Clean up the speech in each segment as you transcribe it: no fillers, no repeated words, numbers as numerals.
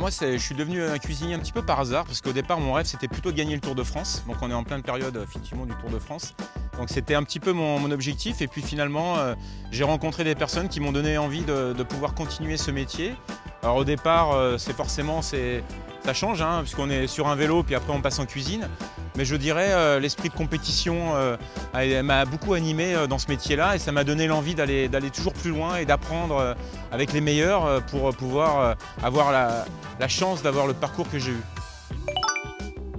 Moi, je suis devenu un cuisinier un petit peu par hasard, parce qu'au départ, mon rêve, c'était plutôt de gagner le Tour de France. Donc on est en pleine période, effectivement, du Tour de France. Donc c'était un petit peu mon objectif. Et puis finalement, j'ai rencontré des personnes qui m'ont donné envie de pouvoir continuer ce métier. Alors au départ, ça change, hein, puisqu'on est sur un vélo, puis après on passe en cuisine. Mais je dirais, l'esprit de compétition m'a beaucoup animé dans ce métier-là, et ça m'a donné l'envie d'aller toujours plus loin et d'apprendre avec les meilleurs pour pouvoir avoir la chance d'avoir le parcours que j'ai eu.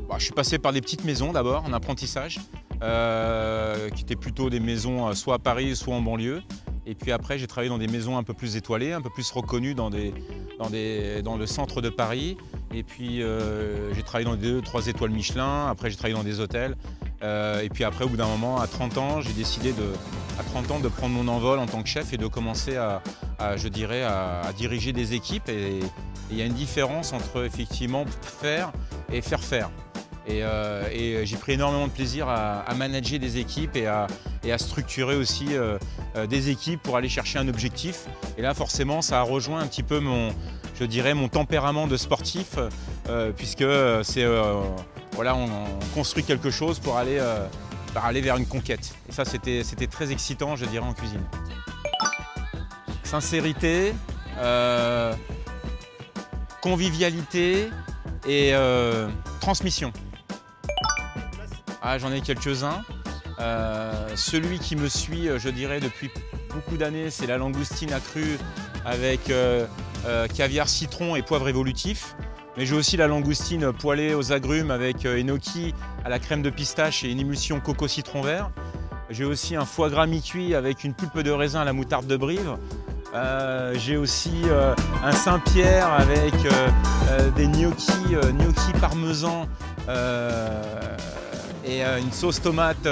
Bah, je suis passé par des petites maisons d'abord, en apprentissage, qui étaient plutôt des maisons soit à Paris, soit en banlieue. Et puis après, j'ai travaillé dans des maisons un peu plus étoilées, un peu plus reconnues dans le centre de Paris. Et puis j'ai travaillé dans 2-3 étoiles Michelin, après j'ai travaillé dans des hôtels. Et puis après, au bout d'un moment, à 30 ans, j'ai décidé de prendre mon envol en tant que chef et de commencer à diriger des équipes. Et il y a une différence entre effectivement faire et faire faire. Et j'ai pris énormément de plaisir à manager des équipes et à structurer aussi des équipes pour aller chercher un objectif. Et là, forcément, ça a rejoint un petit peu mon tempérament de sportif, puisque on construit quelque chose pour aller vers une conquête. Et ça, c'était très excitant, je dirais, en cuisine. Sincérité, convivialité et transmission. Ah, j'en ai quelques-uns. Celui qui me suit, je dirais, depuis beaucoup d'années, c'est la langoustine accrue avec caviar citron et poivre évolutif. Mais j'ai aussi la langoustine poêlée aux agrumes avec enoki à la crème de pistache et une émulsion coco citron vert. J'ai aussi un foie gras mi-cuit avec une pulpe de raisin à la moutarde de Brive. J'ai aussi un Saint-Pierre avec des gnocchi parmesan et une sauce tomate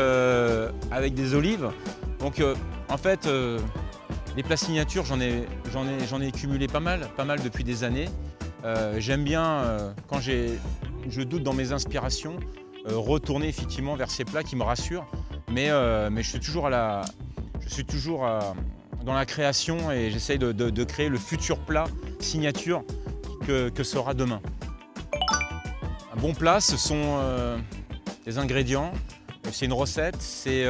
avec des olives. Donc en fait, les plats signatures, j'en ai cumulé pas mal depuis des années. J'aime bien, quand je doute dans mes inspirations, retourner effectivement vers ces plats qui me rassurent. Mais je suis toujours dans la création et j'essaye de créer le futur plat signature que sera demain. Un bon plat, ce sont des ingrédients, c'est une recette, c'est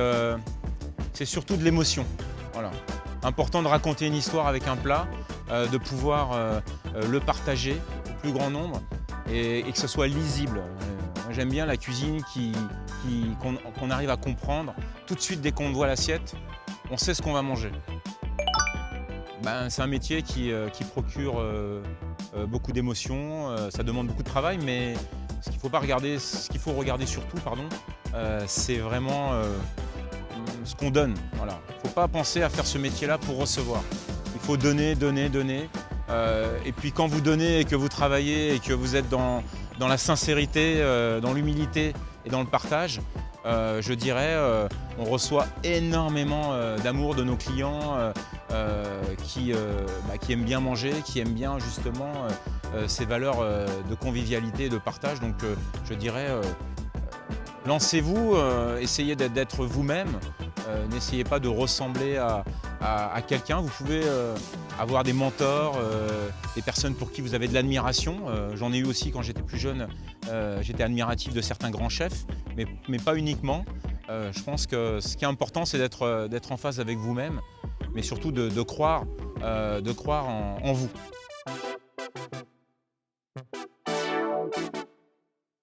surtout de l'émotion. Voilà. Important de raconter une histoire avec un plat, de pouvoir le partager au plus grand nombre et que ce soit lisible. Moi, j'aime bien la cuisine qu'on arrive à comprendre tout de suite dès qu'on voit l'assiette, on sait ce qu'on va manger. C'est un métier qui procure beaucoup d'émotions, ça demande beaucoup de travail, mais ce qu'il faut regarder surtout, c'est vraiment ce qu'on donne. Voilà. Il ne faut pas penser à faire ce métier-là pour recevoir. Il faut donner, donner, donner. Et puis quand vous donnez et que vous travaillez et que vous êtes dans la sincérité, dans l'humilité et dans le partage, je dirais, on reçoit énormément d'amour de nos clients qui aiment bien manger, qui aiment bien justement ces valeurs de convivialité et de partage. Donc je dirais, lancez-vous, essayez d'être vous-même, n'essayez pas de ressembler à quelqu'un. Vous pouvez avoir des mentors, des personnes pour qui vous avez de l'admiration. J'en ai eu aussi quand j'étais plus jeune, j'étais admiratif de certains grands chefs, mais pas uniquement. Je pense que ce qui est important, c'est d'être en phase avec vous-même, mais surtout de croire en vous.